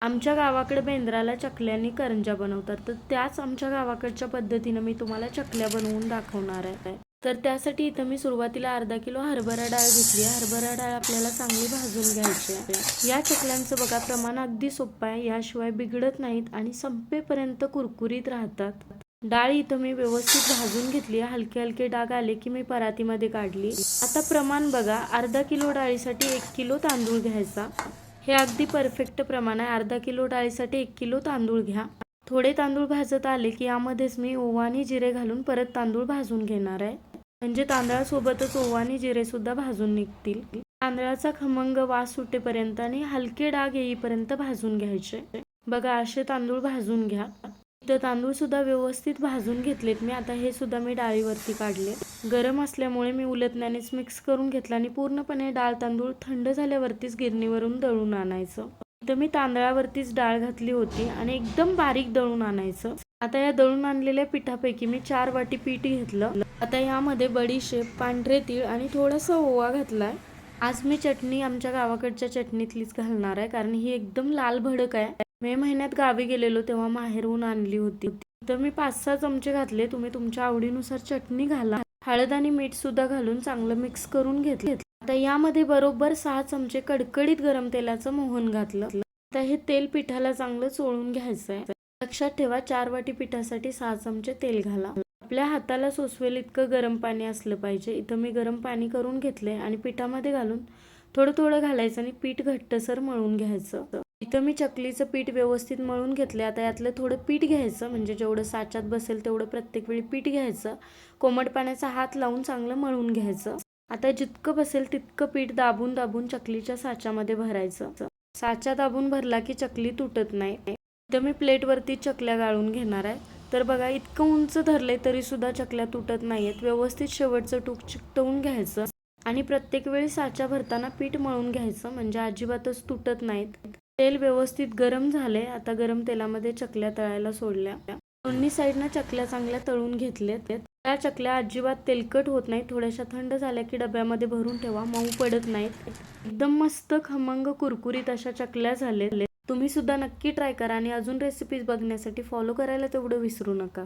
आमच्या गावाकडे बेंद्राला चकल्यांनी करंज्या बनवतात, तर त्याच आमच्या गावाकडच्या पद्धतीनं मी तुम्हाला चकल्या बनवून दाखवणार आहे. तर त्यासाठी इथं मी सुरुवातीला अर्धा किलो हरभरा डाळ घेतली. हरभरा डाळ आपल्याला चांगली भाजून घ्यायची आहे. या चकल्यांचं बघा प्रमाण अगदी सोपं आहे, याशिवाय बिघडत नाहीत आणि संपेपर्यंत कुरकुरीत राहतात. डाळ इथं मी व्यवस्थित भाजून घेतली. हलके हलके डाग आले की मी परातीमध्ये काढली. आता प्रमाण बघा, अर्धा किलो डाळीसाठी 1 किलो तांदूळ घ्यायचा. हे अगदी परफेक्ट प्रमाण आहे. अर्धा किलो डाळीसाठी 1 किलो तांदूळ घ्या. थोडे तांदूळ भाजत आले की यामध्येच मी ओवा आणि जिरे घालून परत तांदूळ भाजून घेणार आहे. म्हणजे तांदळासोबतच ओवा आणि जिरे सुद्धा भाजून निघतील. तांदळाचा खमंग वास सुटेपर्यंत आणि हलके डाग येईपर्यंत भाजून घ्यायचे. बघा असे तांदूळ भाजून घ्या. तर तांदूळ सुद्धा व्यवस्थित भाजून घेतलेत मी. आता हे सुद्धा मी डाळीवरती काढले. गरम असल्यामुळे मी उलटण्यानेच मिक्स करून घेतला आणि पूर्णपणे डाळ तांदूळ थंड झाल्यावरतीच गिरणीवरून दळून आणायचं. तर मी तांदळावरतीच डाळ घातली होती आणि एकदम बारीक दळून आणायचं. आता या दळून आणलेल्या पिठापैकी मी 4 वाटी पीठ घेतलं. आता यामध्ये बडीशेप, पांढरे तीळ आणि थोडासा ओवा घातलाय. आज मी चटणी आमच्या गावाकडच्या चटणीतलीच घालणार आहे, कारण ही एकदम लाल भडक आहे. मे महिन्यात गावी गेलेलो तेव्हा माहेरहून आणली होती. तर मी 5-6 चमचे घातले. तुम्ही तुमच्या आवडीनुसार चटणी घाला. हळद आणि मीठ सुद्धा घालून चांगलं मिक्स करून घेतले. आता यामध्ये बरोबर 6 चमचे कडकडीत गरम तेलाचं मोहन घातलं. आता हे तेल पिठाला चांगलं चोळून घ्यायचं आहे. लक्षात ठेवा, 4 वाटी पिठासाठी 6 चमचे तेल घाला. आपल्या हाताला सोसवेल इतकं गरम पाणी असलं पाहिजे. इथं मी गरम पाणी करून घेतले आणि पिठामध्ये घालून थोडं थोडं घालायचं आणि पीठ घट्टसर मळून घ्यायचं. इथं मी चकलीचं पीठ व्यवस्थित मळून घेतले. आता यातलं थोडं पीठ घ्यायचं, म्हणजे जेवढं साच्यात बसेल तेवढं प्रत्येक वेळी पीठ घ्यायचं. कोमट पाण्याचा हात लावून चांगलं मळून घ्यायचं. आता जितकं बसेल तितकं पीठ दाबून दाबून चकलीच्या साच्यामध्ये भरायचं. साचा दाबून भरला की चकली तुटत नाही. इथं मी प्लेटवरती चकल्या गाळून घेणार आहे. तर बघा, इतकं उंच धरलंय तरी सुद्धा चकल्या तुटत नाहीयेत. व्यवस्थित शेवटचं टूक चिकटवून घ्यायचं आणि प्रत्येक वेळी साचा भरताना पीठ मळून घ्यायचं, म्हणजे अजिबातच तुटत नाहीत. तेल व्यवस्थित गरम झाले. आता गरम तेलामध्ये चकल्या तळायला सोडल्या. दोन्ही साईडनं चकल्या चांगल्या तळून घेतल्यात. त्या चकल्या अजिबात तेलकट होत नाहीत. थोड्याशा थंड झाल्या की डब्यामध्ये भरून ठेवा, मऊ पडत नाहीत. एकदम मस्त खमंग कुरकुरीत अशा चकल्या झाल्या. तुम्ही सुद्धा नक्की ट्राय करा आणि अजून रेसिपीज बघण्यासाठी फॉलो करायला तेवढं विसरू नका.